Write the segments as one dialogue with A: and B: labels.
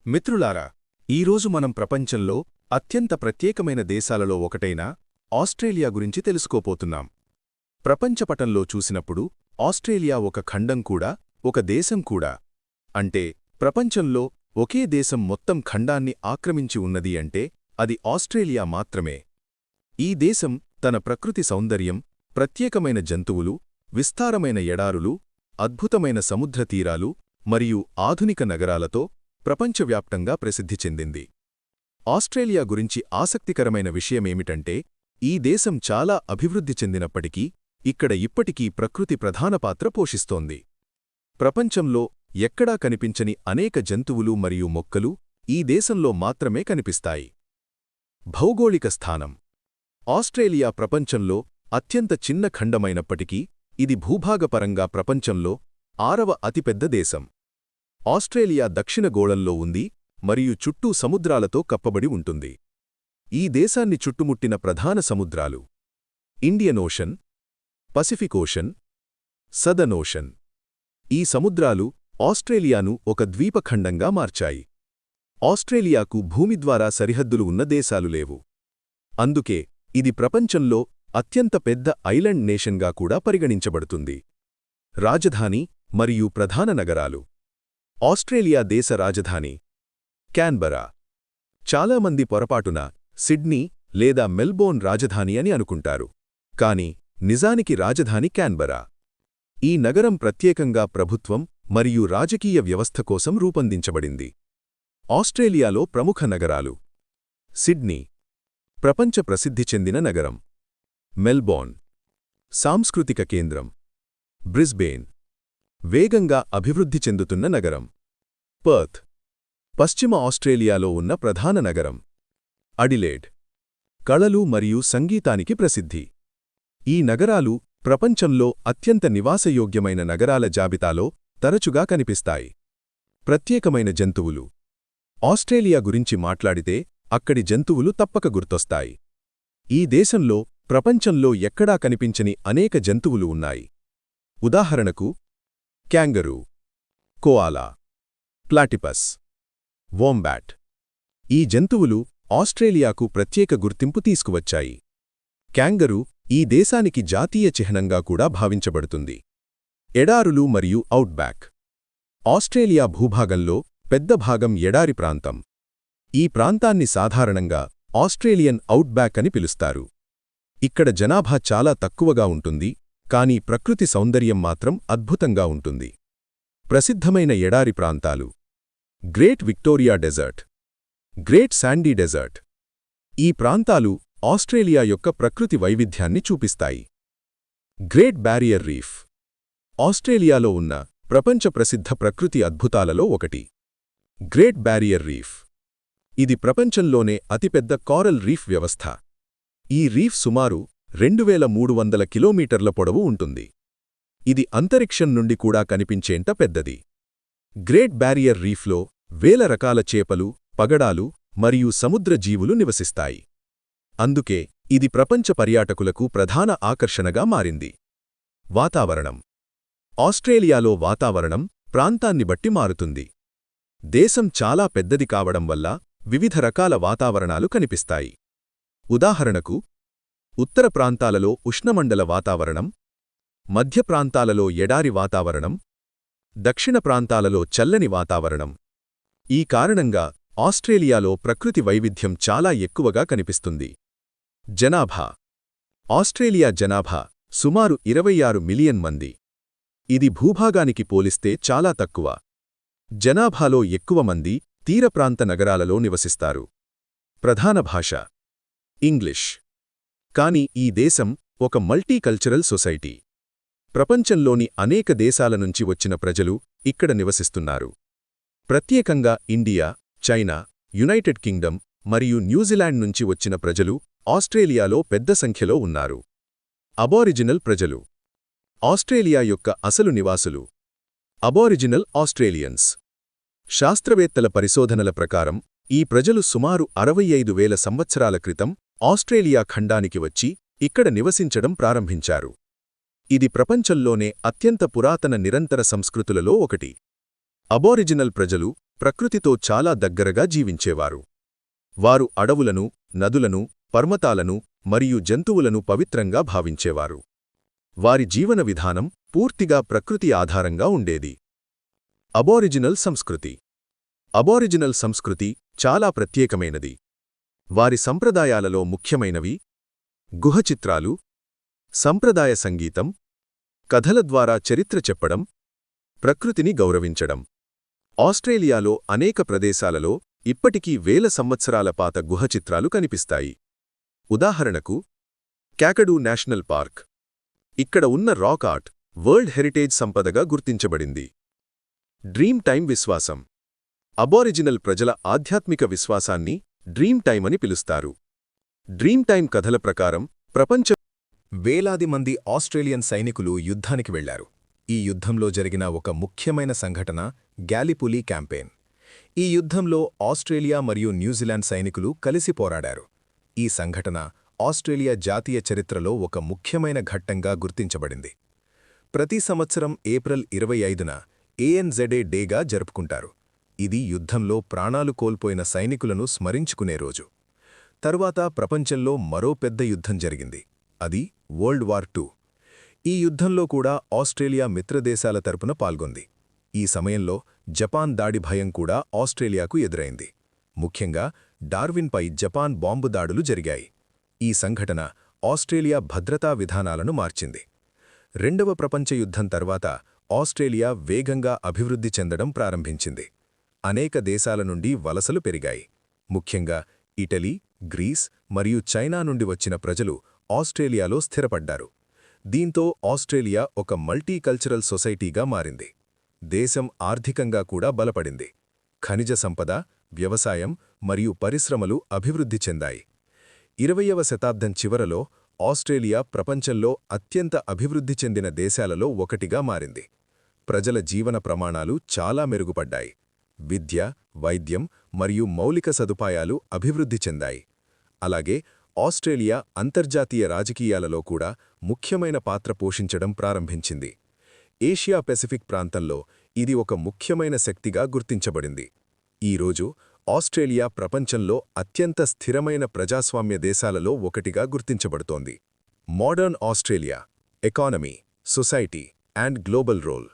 A: మిత్రులారా, ఈరోజు మనం ప్రపంచంలో అత్యంత ప్రత్యేకమైన దేశాలలో ఒకటైన ఆస్ట్రేలియా గురించి తెలుసుకోపోతున్నాం. ప్రపంచపటంలో చూసినప్పుడు ఆస్ట్రేలియా ఒక ఖండం కూడా, ఒక దేశం కూడా. అంటే ప్రపంచంలో ఒకే దేశం మొత్తం ఖండాన్ని ఆక్రమించి ఉన్నది అంటే అది ఆస్ట్రేలియా మాత్రమే. ఈ దేశం తన ప్రకృతి సౌందర్యం, ప్రత్యేకమైన జంతువులు, విస్తారమైన ఎడారులు, అద్భుతమైన సముద్రతీరాలు మరియు ఆధునిక నగరాలతో ప్రపంచవ్యాప్తంగా ప్రసిద్ధి చెందింది. ఆస్ట్రేలియా గురించి ఆసక్తికరమైన విషయమేమిటంటే, ఈ దేశం చాలా అభివృద్ధి చెందినప్పటికీ ఇక్కడ ఇప్పటికీ ప్రకృతి ప్రధాన పాత్ర పోషిస్తోంది. ప్రపంచంలో ఎక్కడా కనిపించని అనేక జంతువులు మరియు మొక్కలు ఈ దేశంలో మాత్రమే కనిపిస్తాయి. భౌగోళిక స్థానం. ఆస్ట్రేలియా ప్రపంచంలో అత్యంత చిన్న ఖండమైనప్పటికీ ఇది భూభాగపరంగా ప్రపంచంలో 6వ అతిపెద్ద దేశం. ఆస్ట్రేలియా దక్షిణ గోళంలో ఉంది మరియు చుట్టూ సముద్రాలతో కప్పబడి ఉంటుంది. ఈ దేశాన్ని చుట్టుముట్టిన ప్రధాన సముద్రాలు Indian ocean, Pacific ocean, southern ocean. ఈ సముద్రాలు ఆస్ట్రేలియాను ఒక ద్వీపఖండంగా మార్చాయి. ఆస్ట్రేలియాకు భూమి ద్వారా సరిహద్దులు ఉన్న దేశాలు లేవు. అందుకే ఇది ప్రపంచంలో అత్యంత పెద్ద ఐలాండ్ నేషన్గా కూడా పరిగణించబడుతుంది. రాజధాని మరియు ప్రధాన నగరాలు. ఆస్ట్రేలియా దేశ రాజధాని క్యాన్బరా. చాలామంది పొరపాటున సిడ్నీ లేదా మెల్బోర్న్ రాజధాని అని అనుకుంటారు, కాని నిజానికి రాజధాని క్యాన్బరా. ఈ నగరం ప్రత్యేకంగా ప్రభుత్వం మరియు రాజకీయ వ్యవస్థ కోసం రూపొందించబడింది. ఆస్ట్రేలియాలో ప్రముఖ నగరాలు. సిడ్నీ ప్రపంచ ప్రసిద్ధి చెందిన నగరం. మెల్బోర్న్ సాంస్కృతిక కేంద్రం. బ్రిస్బేన్ వేగంగా అభివృద్ధి చెందుతున్న నగరం. పర్త్ పశ్చిమ ఆస్ట్రేలియాలో ఉన్న ప్రధాన నగరం. అడిలేడ్ కళలు మరియు సంగీతానికి ప్రసిద్ధి. ఈ నగరాలు ప్రపంచంలో అత్యంత నివాసయోగ్యమైన నగరాల జాబితాలో తరచుగా కనిపిస్తాయి. ప్రత్యేకమైన జంతువులు. ఆస్ట్రేలియా గురించి మాట్లాడితే అక్కడి జంతువులు తప్పక గుర్తొస్తాయి. ఈ దేశంలో ప్రపంచంలో ఎక్కడా కనిపించని అనేక జంతువులు ఉన్నాయి. ఉదాహరణకు క్యాంగరూ, కోఆలా, ప్లాటిపస్, వోంబాట్. ఈ జంతువులు ఆస్ట్రేలియాకు ప్రత్యేక గుర్తింపు తీసుకువచ్చాయి. క్యాంగరూ ఈ దేశానికి జాతీయ చిహ్నంగా కూడా భావించబడుతుంది. ఎడారులు మరియు అవుట్బ్యాక్. ఆస్ట్రేలియా భూభాగంలో పెద్ద భాగం ఎడారి ప్రాంతం. ఈ ప్రాంతాన్ని సాధారణంగా ఆస్ట్రేలియన్ అవుట్బ్యాక్ అని పిలుస్తారు. ఇక్కడ జనాభా చాలా తక్కువగా ఉంటుంది, కానీ ప్రకృతి సౌందర్యం మాత్రం అద్భుతంగా ఉంటుంది. ప్రసిద్ధమైన ఎడారి ప్రాంతాలు. Great Victoria Desert, Great Sandy Desert. ఈ ప్రాంతాలు ఆస్ట్రేలియా యొక్క ప్రకృతి వైవిధ్యాన్ని చూపిస్తాయి. గ్రేట్ బ్యారియర్ రీఫ్ ఆస్ట్రేలియాలో ఉన్న ప్రపంచ ప్రసిద్ధ ప్రకృతి అద్భుతాలలో ఒకటి. గ్రేట్ బ్యారియర్ రీఫ్ ఇది ప్రపంచంలోనే అతిపెద్ద కారల్ రీఫ్ వ్యవస్థ. ఈ రీఫ్ సుమారు 2300 కిలోమీటర్ల పొడవు ఉంటుంది. ఇది అంతరిక్షం నుండి కూడా కనిపించేంత పెద్దది. గ్రేట్ బ్యారియర్ రీఫ్లో వేల రకాల చేపలు, పగడాలు మరియు సముద్ర జీవులు నివసిస్తాయి. అందుకే ఇది ప్రపంచ పర్యాటకులకు ప్రధాన ఆకర్షణగా మారింది. వాతావరణం. ఆస్ట్రేలియాలో వాతావరణం ప్రాంతాన్ని బట్టి మారుతుంది. దేశం చాలా పెద్దది కావడం వల్ల వివిధ రకాల వాతావరణాలు కనిపిస్తాయి. ఉదాహరణకు ఉత్తర ప్రాంతాలలో ఉష్ణమండల వాతావరణం, మధ్య ప్రాంతాలలో ఎడారి వాతావరణం, దక్షిణ ప్రాంతాలలో చల్లని వాతావరణం. ఈ కారణంగా ఆస్ట్రేలియాలో ప్రకృతి వైవిధ్యం చాలా ఎక్కువగా కనిపిస్తుంది. జనాభా. ఆస్ట్రేలియా జనాభా సుమారు 26 మిలియన్ మంది. ఇది భూభాగానికి పోలిస్తే చాలా తక్కువ. జనాభాలో ఎక్కువ మంది తీరప్రాంత నగరాలలో నివసిస్తారు. ప్రధాన భాష ఇంగ్లీష్. కాని ఈ దేశం ఒక మల్టీకల్చరల్ సొసైటీ. ప్రపంచంలోని అనేక దేశాల నుంచి వచ్చిన ప్రజలు ఇక్కడ నివసిస్తున్నారు. ప్రత్యేకంగా ఇండియా, చైనా, యునైటెడ్ కింగ్డమ్ మరియు న్యూజిలాండ్ నుంచి వచ్చిన ప్రజలు ఆస్ట్రేలియాలో పెద్ద సంఖ్యలో ఉన్నారు. అబారిజినల్ ప్రజలు. ఆస్ట్రేలియా యొక్క అసలు నివాసులు అబారిజినల్ ఆస్ట్రేలియన్స్. శాస్త్రవేత్తల పరిశోధనల ప్రకారం ఈ ప్రజలు సుమారు 65,000 సంవత్సరాల క్రితం ఆస్ట్రేలియా ఖండానికి వచ్చి ఇక్కడ నివసించడం ప్రారంభించారు. ఇది ప్రపంచంలోనే అత్యంత పురాతన నిరంతర సంస్కృతులలో ఒకటి. అబారిజినల్ ప్రజలు ప్రకృతితో చాలా దగ్గరగా జీవించేవారు. వారు అడవులను, నదులను, పర్వతాలను మరియు జంతువులను పవిత్రంగా భావించేవారు. వారి జీవన విధానం పూర్తిగా ప్రకృతి ఆధారంగా ఉండేది. అబోరిజినల్ సంస్కృతి. అబోరిజినల్ సంస్కృతి చాలా ప్రత్యేకమైనది. వారి సంప్రదాయాలలో ముఖ్యమైనవి గుహ చిత్రాలు, సంప్రదాయ సంగీతం, కథల ద్వారా చరిత్ర చెప్పడం, ప్రకృతిని గౌరవించడం. ఆస్ట్రేలియాలో అనేక ప్రదేశాలలో ఇప్పటికీ వేల సంవత్సరాల పాత గుహ చిత్రాలు కనిపిస్తాయి. ఉదాహరణకు క్యాకడూ నేషనల్ పార్క్. ఇక్కడ ఉన్న రాక్ ఆర్ట్ వరల్డ్ హెరిటేజ్ సంపదగా గుర్తించబడింది. డ్రీమ్ టైమ్ విశ్వాసం. అబోరిజినల్ ప్రజల ఆధ్యాత్మిక విశ్వాసాన్ని డ్రీమ్ టైమ్ అని పిలుస్తారు. డ్రీమ్ టైమ్ కథల ప్రకారం వేలాది మంది ఆస్ట్రేలియన్ సైనికులు యుద్ధానికి వెళ్లారు. ఈ యుద్ధంలో జరిగిన ఒక ముఖ్యమైన సంఘటన గ్యాలిపులీ క్యాంపెయిన్. ఈ యుద్ధంలో ఆస్ట్రేలియా మరియు న్యూజిలాండ్ సైనికులు కలిసి పోరాడారు. ఈ సంఘటన ఆస్ట్రేలియా జాతీయ చరిత్రలో ఒక ముఖ్యమైన ఘట్టంగా గుర్తించబడింది. ప్రతి సంవత్సరం ఏప్రిల్ 25న ANZA డేగా జరుపుకుంటారు. ఇది యుద్ధంలో ప్రాణాలు కోల్పోయిన సైనికులను స్మరించుకునే రోజు. తరువాత ప్రపంచంలో మరో పెద్ద యుద్ధం జరిగింది. అది వరల్డ్ వార్ II. ఈ యుద్ధంలో కూడా ఆస్ట్రేలియా మిత్రదేశాల తరపున పాల్గొంది. ఈ సమయంలో జపాన్ దాడి భయం కూడా ఆస్ట్రేలియాకు ఎదురైంది. ముఖ్యంగా డార్విన్పై జపాన్ బాంబు దాడులు జరిగాయి. ఈ సంఘటన ఆస్ట్రేలియా భద్రతా విధానాలను మార్చింది. రెండవ ప్రపంచ యుద్ధం తర్వాత ఆస్ట్రేలియా వేగంగా అభివృద్ధి చెందడం ప్రారంభించింది. అనేక దేశాల నుండి వలసలు పెరిగాయి. ముఖ్యంగా ఇటలీ, గ్రీస్ మరియు చైనా నుండి వచ్చిన ప్రజలు ఆస్ట్రేలియాలో స్థిరపడ్డారు. దీంతో ఆస్ట్రేలియా ఒక మల్టీకల్చరల్ సొసైటీగా మారింది. దేశం ఆర్థికంగా కూడా బలపడింది. ఖనిజ సంపద, వ్యవసాయం మరియు పరిశ్రమలు అభివృద్ధి చెందాయి. 20వ శతాబ్దం చివరలో ఆస్ట్రేలియా ప్రపంచంలో అత్యంత అభివృద్ధి చెందిన దేశాలలో ఒకటిగా మారింది. ప్రజల జీవన ప్రమాణాలు చాలా మెరుగుపడ్డాయి. విద్య, వైద్యం మరియు మౌలిక సదుపాయాలు అభివృద్ధి చెందాయి. అలాగే ఆస్ట్రేలియా అంతర్జాతీయ రాజకీయాలలో కూడా ముఖ్యమైన పాత్ర పోషించడం ప్రారంభించింది. ఏషియా పెసిఫిక్ ప్రాంతంలో ఇది ఒక ముఖ్యమైన శక్తిగా గుర్తించబడింది. ఈరోజు ఆస్ట్రేలియా ప్రపంచంలో అత్యంత స్థిరమైన ప్రజాస్వామ్య దేశాలలో ఒకటిగా గుర్తించబడుతోంది. Modern Australia economy, society and global role.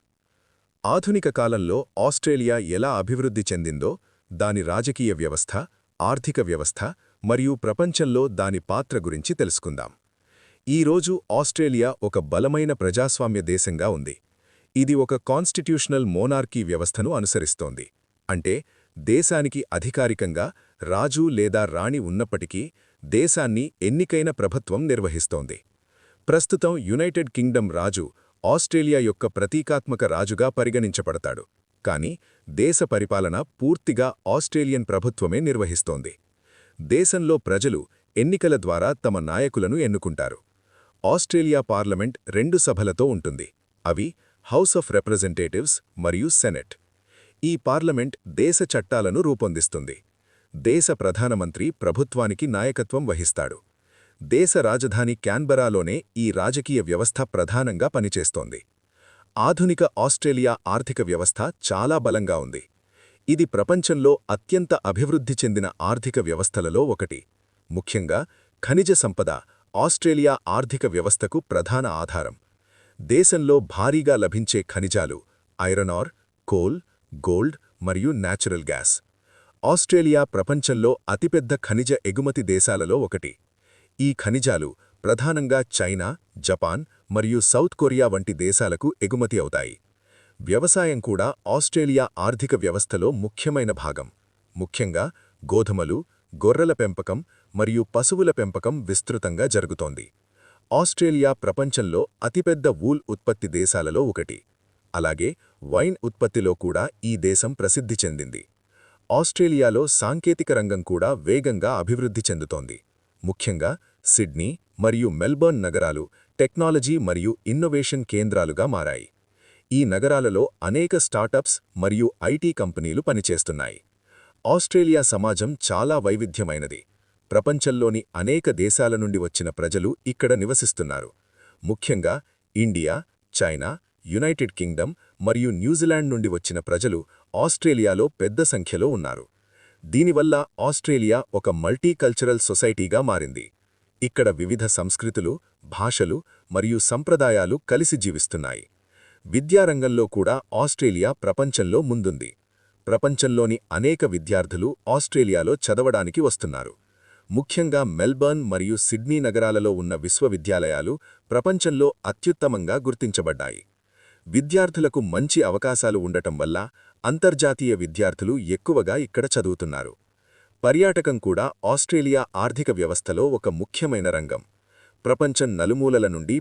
A: ఆధునిక కాలంలో ఆస్ట్రేలియా ఎలా అభివృద్ధి చెందిందో, దాని రాజకీయ వ్యవస్థ, ఆర్థిక వ్యవస్థ మరియు ప్రపంచంలో దాని పాత్ర గురించి తెలుసుకుందాం. ఈరోజు ఆస్ట్రేలియా ఒక బలమైన ప్రజాస్వామ్య దేశంగా ఉంది. ఇది ఒక కాన్స్టిట్యూషనల్ మోనార్కీ వ్యవస్థను అనుసరిస్తోంది. అంటే దేశానికి అధికారికంగా రాజు లేదా రాణి ఉన్నప్పటికీ దేశాన్ని ఎన్నికైన ప్రభుత్వం నిర్వహిస్తోంది. ప్రస్తుతం యునైటెడ్ కింగ్డమ్ రాజు ఆస్ట్రేలియా యొక్క ప్రతీకాత్మక రాజుగా పరిగణించబడతాడు. కానీ దేశ పరిపాలన పూర్తిగా ఆస్ట్రేలియన్ ప్రభుత్వమే నిర్వహిస్తోంది. దేశంలో ప్రజలు ఎన్నికల ద్వారా తమ నాయకులను ఎన్నుకుంటారు. ఆస్ట్రేలియా పార్లమెంట్ 2 సభలతో ఉంటుంది. అవి హౌస్ ఆఫ్ రిప్రజెంటేటివ్స్ మరియు సెనెట్. ఈ పార్లమెంట్ దేశ చట్టాలను రూపొందిస్తుంది. దేశ ప్రధానమంత్రి ప్రభుత్వానికి నాయకత్వం వహిస్తాడు. దేశ రాజధాని క్యాన్బరాలోనే ఈ రాజకీయ వ్యవస్థ ప్రధానంగా పనిచేస్తోంది. ఆధునిక ఆస్ట్రేలియా ఆర్థిక వ్యవస్థ చాలా బలంగా ఉంది. ఇది ప్రపంచంలో అత్యంత అభివృద్ధి చెందిన ఆర్థిక వ్యవస్థలలో ఒకటి. ముఖ్యంగా ఖనిజ సంపద ఆస్ట్రేలియా ఆర్థిక వ్యవస్థకు ప్రధాన ఆధారం. దేశంలో భారీగా లభించే ఖనిజాలు ఐరన్ ఆర్, కోల్, గోల్డ్ మరియు న్యాచురల్ గ్యాస్. ఆస్ట్రేలియా ప్రపంచంలో అతిపెద్ద ఖనిజ ఎగుమతి దేశాలలో ఒకటి. ఈ ఖనిజాలు ప్రధానంగా చైనా, జపాన్ మరియు సౌత్ కొరియా వంటి దేశాలకు ఎగుమతి అవుతాయి. వ్యవసాయం కూడా ఆస్ట్రేలియా ఆర్థిక వ్యవస్థలో ముఖ్యమైన భాగం. ముఖ్యంగా గోధుమలు, గొర్రెల పెంపకం మరియు పశువుల పెంపకం విస్తృతంగా జరుగుతోంది. ఆస్ట్రేలియా ప్రపంచంలో అతిపెద్ద వూల్ ఉత్పత్తి దేశాలలో ఒకటి. అలాగే వైన్ ఉత్పత్తిలో కూడా ఈ దేశం ప్రసిద్ధి చెందింది. ఆస్ట్రేలియాలో సాంకేతిక రంగం కూడా వేగంగా అభివృద్ధి చెందుతోంది. ముఖ్యంగా సిడ్నీ మరియు మెల్బర్న్ నగరాలు టెక్నాలజీ మరియు ఇన్నోవేషన్ కేంద్రాలుగా మారాయి. ఈ నగరాలలో అనేక స్టార్టప్స్ మరియు ఐటీ కంపెనీలు పనిచేస్తున్నాయి. ఆస్ట్రేలియా సమాజం చాలా వైవిధ్యమైనది. ప్రపంచంలోని అనేక దేశాల నుండి వచ్చిన ప్రజలు ఇక్కడ నివసిస్తున్నారు. ముఖ్యంగా ఇండియా, చైనా, యునైటెడ్ కింగ్డమ్ మరియు న్యూజిలాండ్ నుండి వచ్చిన ప్రజలు ఆస్ట్రేలియాలో పెద్ద సంఖ్యలో ఉన్నారు. దీనివల్ల ఆస్ట్రేలియా ఒక మల్టీకల్చరల్ సొసైటీగా మారింది. ఇక్కడ వివిధ సంస్కృతులు, భాషలు మరియు సంప్రదాయాలు కలిసి జీవిస్తున్నాయి. విద్యారంగంలో కూడా ఆస్ట్రేలియా ప్రపంచంలో ముందుంది. ప్రపంచంలోని అనేక విద్యార్థులు ఆస్ట్రేలియాలో చదవడానికి వస్తున్నారు. ముఖ్యంగా మెల్బర్న్ మరియు సిడ్నీ నగరాలలో ఉన్న విశ్వవిద్యాలయాలు ప్రపంచంలో అత్యుత్తమంగా గుర్తించబడ్డాయి. విద్యార్థులకు మంచి అవకాశాలు ఉండటం వల్ల అంతర్జాతీయ విద్యార్థులు ఎక్కువగా ఇక్కడ చదువుతున్నారు. పర్యాటకం కూడా ఆస్ట్రేలియా ఆర్థిక వ్యవస్థలో ఒక ముఖ్యమైన రంగం. ప్రపంచం నలుమూలల నుండి